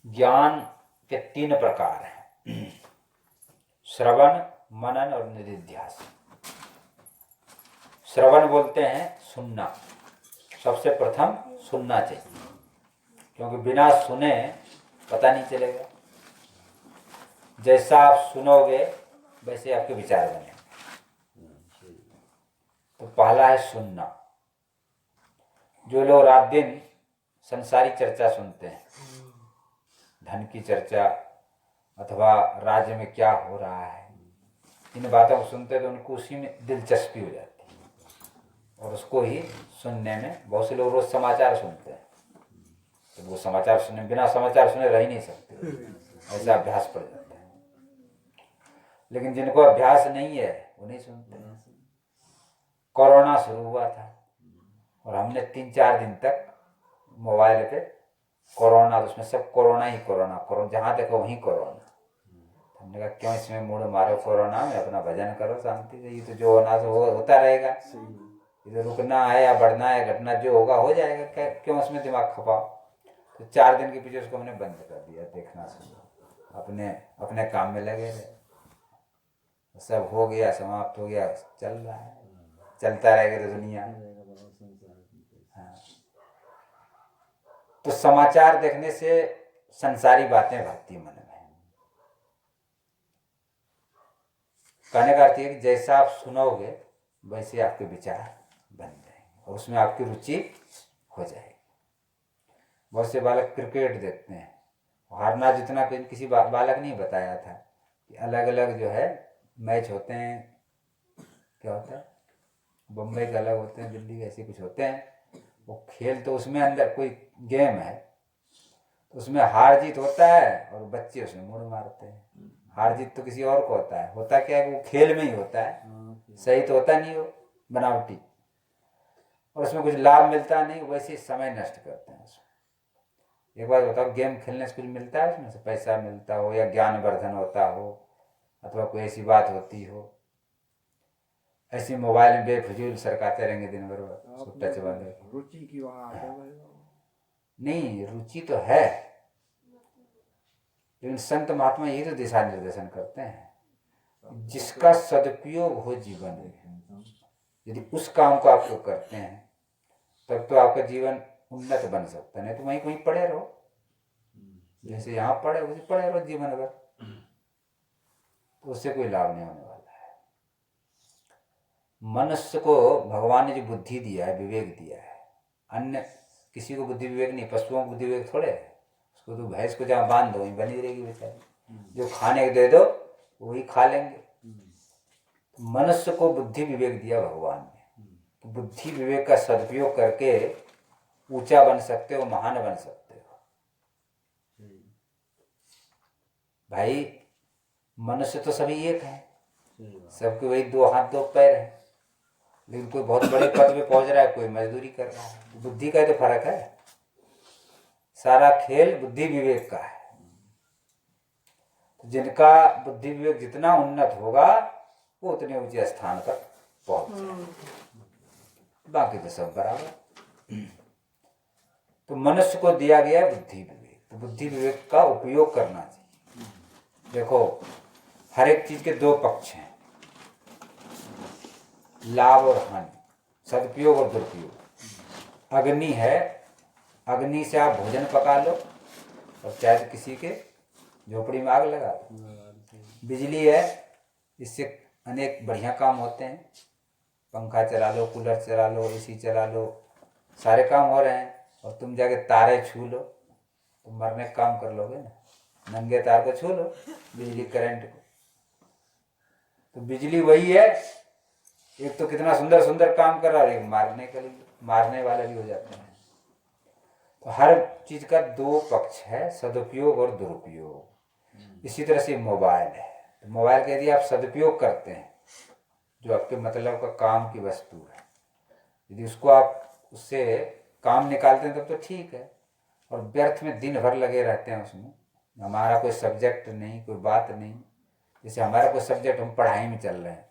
ज्ञान के तीन प्रकार हैं: श्रवण, मनन और निधिध्यासन। श्रवण बोलते हैं सुनना। सबसे प्रथम सुनना चाहिए, क्योंकि बिना सुने पता नहीं चलेगा। जैसा आप सुनोगे वैसे आपके विचार बनेंगे। तो पहला है सुनना। जो लोग रात दिन संसारी चर्चा सुनते हैं, धन की चर्चा अथवा राज्य में क्या हो रहा है, इन बातों को सुनते तो उनको उसी में दिलचस्पी हो जाती है और उसको ही सुनने में। बहुत से लोग रोज समाचार सुनते हैं, तो वो समाचार सुने, बिना समाचार सुने रह ही नहीं सकते, ऐसा अभ्यास पड़ जाता है। लेकिन जिनको अभ्यास नहीं है वो नहीं सुनते। कोरोना शुरू हुआ था और हमने 3-4 दिन तक मोबाइल पे कोरोना, तो उसमें सब कोरोना ही कोरोना, जहाँ देखो वहीं कोरोना। हमने कहा क्यों इसमें मूड मारो कोरोना में, अपना भजन करो शांति से। ये तो जो होना तो होता रहेगा, ये तो रुकना है या बढ़ना है, घटना जो होगा हो जाएगा, क्यों उसमें दिमाग खपाओ। तो 4 दिन के पीछे उसको हमने बंद कर दिया देखना सुनना, अपने अपने काम में लगे रहे। सब हो गया, समाप्त हो गया, चल रहा है, चलता रहेगा तो दुनिया। हाँ। तो समाचार देखने से संसारी बातें भरती मन में। कहने का अर्थ है कि जैसा आप सुनोगे वैसे आपके विचार बन जाएंगे और उसमें आपकी रुचि हो जाएगी। बहुत से बालक क्रिकेट देखते हैं, हारना जितना किसी बालक नहीं बताया था कि अलग अलग जो है मैच होते हैं। क्या होता है, बम्बई के अलग होते हैं, दिल्ली के ऐसे कुछ होते हैं। वो खेल तो उसमें अंदर कोई गेम है, तो उसमें हार जीत होता है और बच्चे उसमें मुड़ मारते हैं। हार जीत तो किसी और को होता क्या है, वो खेल में ही होता है, सही तो होता नहीं, वो बनावटी, और उसमें कुछ लाभ मिलता नहीं, वैसे समय नष्ट करते हैं उसमें। एक बात बताओ, गेम खेलने से कुछ मिलता है उसमें से? पैसा मिलता हो या ज्ञानवर्धन होता हो अथवा कोई ऐसी बात होती हो? ऐसी मोबाइल में बेफजूल सरकाते रहेंगे दिन भर, टच बंद। रुचि की वहाँ नहीं, रुचि तो है, लेकिन संत महात्मा यही तो दिशा निर्देशन करते हैं, जिसका सदुपयोग हो जीवन में। यदि उस काम को आप लोग करते हैं तब तो आपका जीवन उन्नत बन सकता है, नहीं तो वहीं कहीं पड़े रहो, जैसे यहाँ पड़े वैसे पड़े रहो जीवन भर, तो उससे कोई लाभ नहीं होने वाला है। मनुष्य को भगवान ने जो बुद्धि दिया है, विवेक दिया है, अन्य किसी को बुद्धि विवेक नहीं, पशुओं को बुद्धि विवेक थोड़े है। उसको तो भैंस को जहाँ बांध दो वहीं बनी रहेगी बेचारी, जो खाने को दे दो वही खा लेंगे। तो मनुष्य को बुद्धि विवेक दिया भगवान ने, तो बुद्धि विवेक का सदुपयोग करके ऊंचा बन सकते हो, महान बन सकते हो। भाई मनुष्य तो सभी एक है, सबके वही 2 हाथ 2 पैर है, लेकिन कोई बहुत बड़े पद पे पहुंच रहा है, कोई मजदूरी कर रहा है। बुद्धि का ही तो फर्क है। सारा खेल बुद्धि विवेक का है। जिनका बुद्धि विवेक जितना उन्नत होगा वो उतने ऊंचे स्थान पर पहुंच, बाकी तो सब बराबर। तो मनुष्य को दिया गया बुद्धि विवेक, तो बुद्धि विवेक का उपयोग करना चाहिए। देखो, हर एक चीज के 2 पक्ष हैं, लाभ और हानि, सदुपयोग और दुरुपयोग। अग्नि है, अग्नि से आप भोजन पका लो और चाहे तो किसी के झोपड़ी में आग लगा दो। बिजली है, इससे अनेक बढ़िया काम होते हैं, पंखा चला लो, कूलर चला लो, एसी चला लो, सारे काम हो रहे हैं। और तुम जाके तारे छू लो तो मरने का काम कर लोगे ना, नंगे तार को छू लो, बिजली करंट को। तो बिजली वही है, एक तो कितना सुंदर सुंदर काम कर रहा है, एक मारने वाला भी हो जाता है। तो हर चीज का 2 पक्ष है, सदुपयोग और दुरुपयोग। इसी तरह से मोबाइल है, तो मोबाइल का यदि आप सदुपयोग करते हैं, जो आपके मतलब का काम की वस्तु है, यदि उसको आप उससे काम निकालते हैं तब तो ठीक है। और व्यर्थ में दिन भर लगे रहते हैं उसमें, हमारा कोई सब्जेक्ट नहीं, कोई बात नहीं। जैसे हमारा कोई सब्जेक्ट, हम पढ़ाई में चल रहे हैं,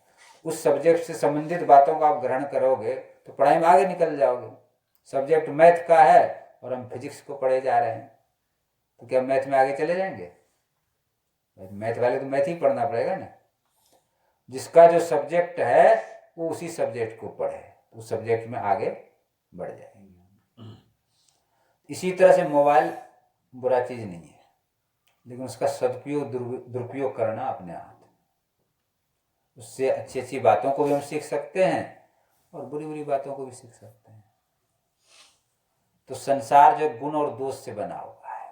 उस सब्जेक्ट से संबंधित बातों को आप ग्रहण करोगे तो पढ़ाई में आगे निकल जाओगे। सब्जेक्ट मैथ का है और हम फिजिक्स को पढ़े जा रहे हैं, तो क्या मैथ में आगे चले जाएंगे? मैथ वाले तो मैथ ही पढ़ना पड़ेगा ना। जिसका जो सब्जेक्ट है वो उसी सब्जेक्ट को पढ़े, उस सब्जेक्ट में आगे बढ़ जाएंगे। इसी तरह से मोबाइल बुरा चीज़ नहीं है, लेकिन उसका सदुपयोग दुरुपयोग करना अपने हाथ। उससे अच्छी अच्छी बातों को भी हम सीख सकते हैं और बुरी बुरी बातों को भी सीख सकते हैं। तो संसार जो गुण और दोष से बना हुआ है,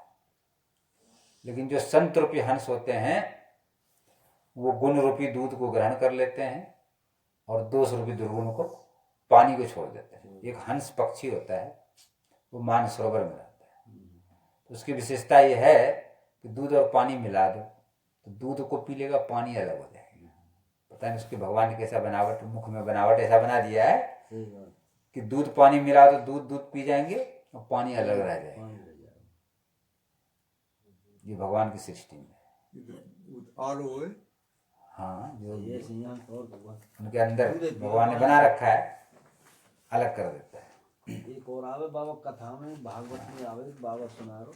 लेकिन जो संत रूपी हंस होते हैं वो गुण रूपी दूध को ग्रहण कर लेते हैं और दोष रूपी दुर्गुण को, पानी को छोड़ देते हैं। एक हंस पक्षी होता है, वो मानसरोवर में रहता है। तो उसकी विशेषता ये है कि दूध और पानी मिला दो तो दूध को पी लेगा, पानी अलग हो जाएगा। पता नहीं उसके भगवान ने कैसा बनावट, मुख में बनावट ऐसा बना दिया है कि दूध पानी मिला दो दूध दूध पी जाएंगे और पानी अलग रह जाएगा। ये भगवान की सृष्टि में। हाँ, जो उनके अंदर भगवान ने बना रखा है, अलग कर देता है। एक और आवे बाबा कथा में, भागवत में आवे बाबा सुना रहो,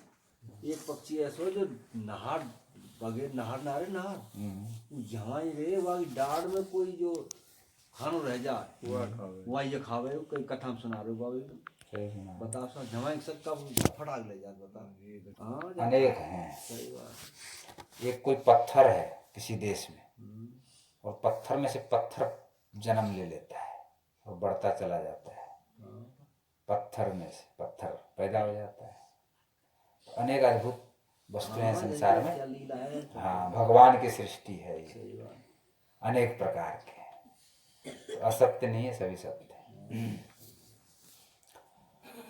एक पक्षी ऐसा जो नहार बगैर नहार जहाँ ही रहे वहाँ डाढ़ में कोई जो खानो रह जाए वहाँ ये खावे, कोई कथा में सुना रहे बाबा। बता सो जहाँ सबका फटाक ले जाते बता। हाँ अनेक हैं। सही बात। एक कोई पत्थर है किसी देश में, और पत्थर में से पत्थर जन्म ले लेता है और बढ़ता चला जाता है। पत्थर में से पत्थर पैदा हो जाता है। तो अनेक अद्भुत वस्तुएं संसार में। हाँ, भगवान की सृष्टि है ये, अनेक प्रकार के। तो असत्य नहीं है, सभी सत्य है।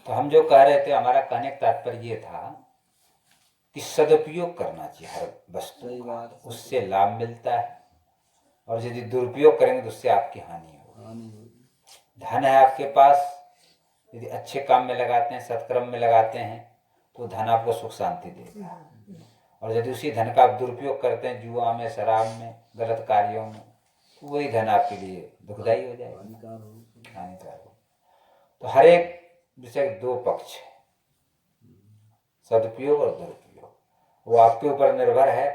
तो हम जो कह रहे थे, हमारा कहने का तात्पर्य ये था कि सदुपयोग करना चाहिए हर वस्तु का, उससे लाभ मिलता है। और यदि दुरुपयोग करेंगे तो उससे आपकी हानि होगी। धन है आपके पास, यदि अच्छे काम में लगाते हैं, सत्कर्म में लगाते हैं, तो धन आपको सुख शांति देगा। और यदि उसी धन का आप दुरुपयोग करते हैं जुआ में, शराब में, गलत कार्यों में, तो वही धन आपके लिए दुखदायी हो जाएगा, हानिकारक हो। तो हर एक विषय दो पक्ष है, सदुपयोग और दुरुपयोग। वो आपके ऊपर निर्भर है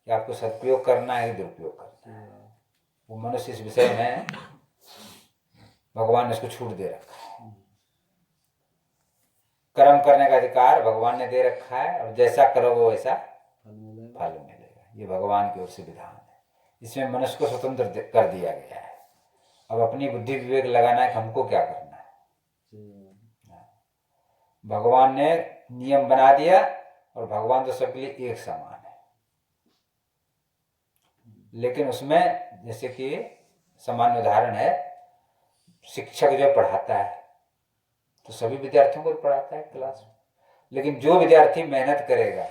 कि आपको सदुपयोग करना है कि दुरुपयोग करना है। वो मनुष्य इस विषय में भगवान ने उसको छूट दे रखा है। कर्म करने का अधिकार भगवान ने दे रखा है, और जैसा करोगे वैसा फल मिलेगा। ये भगवान की ओर से विधान है। इसमें मनुष्य को स्वतंत्र कर दिया गया है। अब अपनी बुद्धि विवेक लगाना है कि हमको क्या करना है। भगवान ने नियम बना दिया, और भगवान तो सबके लिए एक समान है। लेकिन उसमें जैसे कि सामान्य उदाहरण है, शिक्षक जो पढ़ाता है तो सभी विद्यार्थियों को पढ़ाता है क्लास में, लेकिन जो विद्यार्थी मेहनत करेगा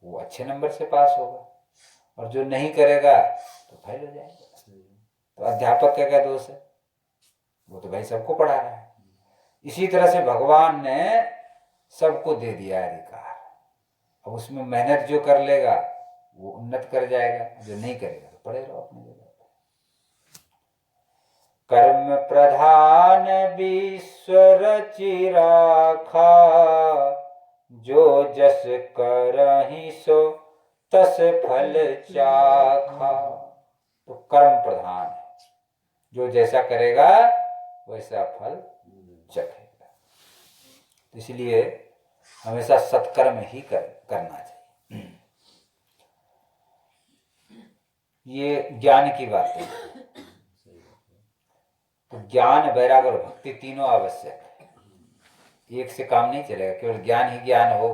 वो अच्छे नंबर से पास होगा, और जो नहीं करेगा तो फेल हो जाएगा। तो अध्यापक का क्या दोष है? वो तो भाई सबको पढ़ा रहा है। इसी तरह से भगवान ने सबको दे दिया अधिकार। अब उसमें मेहनत जो कर लेगा वो उन्नत कर जाएगा, जो नहीं करेगा तो पड़े रहो अपनी जगह। कर्म प्रधान विश्व रचि राखा, जो जस करहि सो तस फल चाखा। तो कर्म प्रधान है, जो जैसा करेगा वैसा फल चखेगा। इसलिए हमेशा सत्कर्म ही करना चाहिए। ये ज्ञान की बात है। तो ज्ञान, वैराग्य और भक्ति तीनों आवश्यक है। एक से काम नहीं चलेगा। केवल ज्ञान ही ज्ञान हो,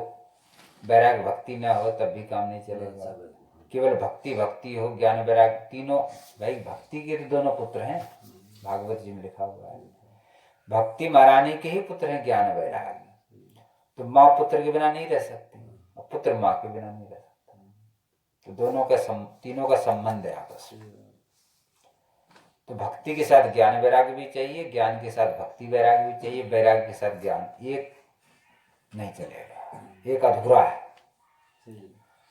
वैराग्य भक्ति ना हो तब भी काम नहीं चलेगा। केवल भक्ति भक्ति हो, ज्ञान वैराग्य तीनों, भाई भक्ति के तो दोनों पुत्र हैं, भागवत जी में लिखा हुआ है। भक्ति महारानी के ही पुत्र हैं ज्ञान वैराग्य। तो माँ पुत्र के बिना नहीं रह सकती, और पुत्र माँ के बिना नहीं रह सकता। तो दोनों का तीनों का संबंध है आपस में। तो भक्ति के साथ ज्ञान वैराग्य भी चाहिए, ज्ञान के साथ भक्ति वैराग्य भी चाहिए, वैराग्य के साथ ज्ञान। एक नहीं चलेगा, एक अधूरा है,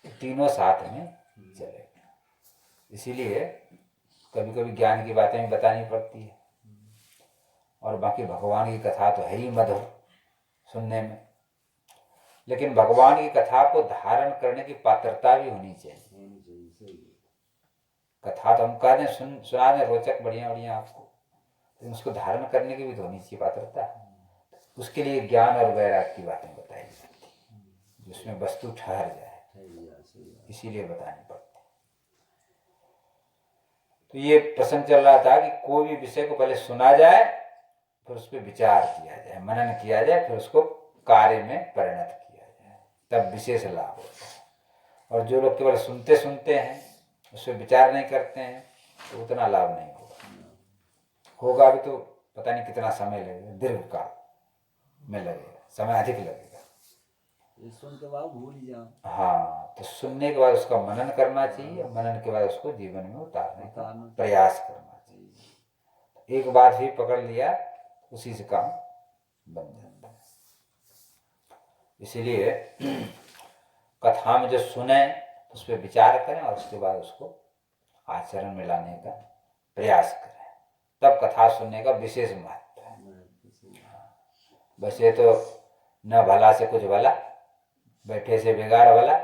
तीनों साथ में चलेगा। इसीलिए कभी कभी ज्ञान की बातें भी बतानी पड़ती है, और बाकी भगवान की कथा तो है ही मधुर सुनने में। लेकिन भगवान की कथा को धारण करने की पात्रता भी होनी चाहिए। सही है। कथा तो हम कहते हैं सुना दें रोचक बढ़िया बढ़िया आपको, लेकिन उसको धारण करने की भी तो होनी चाहिए पात्रता। उसके लिए ज्ञान और वैराग्य की बातें बताई जाती, जिसमें वस्तु ठहर जाए, इसीलिए बतानी पड़ती। तो ये प्रसंग चल रहा था कि कोई भी विषय को पहले सुना जाए, फिर उस पर विचार किया जाए, मनन किया जाए, फिर उसको कार्य में परिणत किया जाए, तब विशेष लाभ होता है। और जो लोग केवल सुनते सुनते हैं, उस पर विचार नहीं करते हैं, तो उतना लाभ नहीं होगा भी तो पता नहीं कितना समय लगेगा, दीर्घ काल में लगेगा, समय अधिक लगेगा। सुन के बाद भूल ही जाओ। हाँ, तो सुनने के बाद उसका मनन करना चाहिए, मनन के बाद उसको जीवन में उतारने का प्रयास करना चाहिए। एक बात ही पकड़ लिया, उसी से काम बन जाता है। इसीलिए कथा में जो सुने उस पर विचार करें और उसके बाद उसको आचरण में लाने का प्रयास करें, तब कथा सुनने का विशेष महत्व है। वैसे तो न भला से कुछ भला, बैठे से बेगार भला।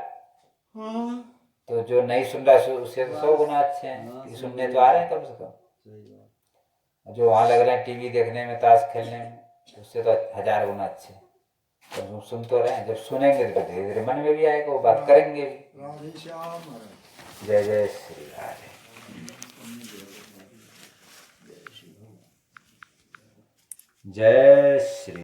तो जो नहीं सुन रहा है उससे तो 100 गुना अच्छे हैं, ये सुनने तो आ रहे हैं कम से कम। जो वहाँ लग रहे हैं टीवी देखने में, ताश खेलने में, उससे तो 1000 गुना अच्छे। तो सुन तो रहे हैं, जब सुनेंगे तो धीरे धीरे मन में भी आएगा, वो बात करेंगे भी। जय जय श्री राधे। जय श्री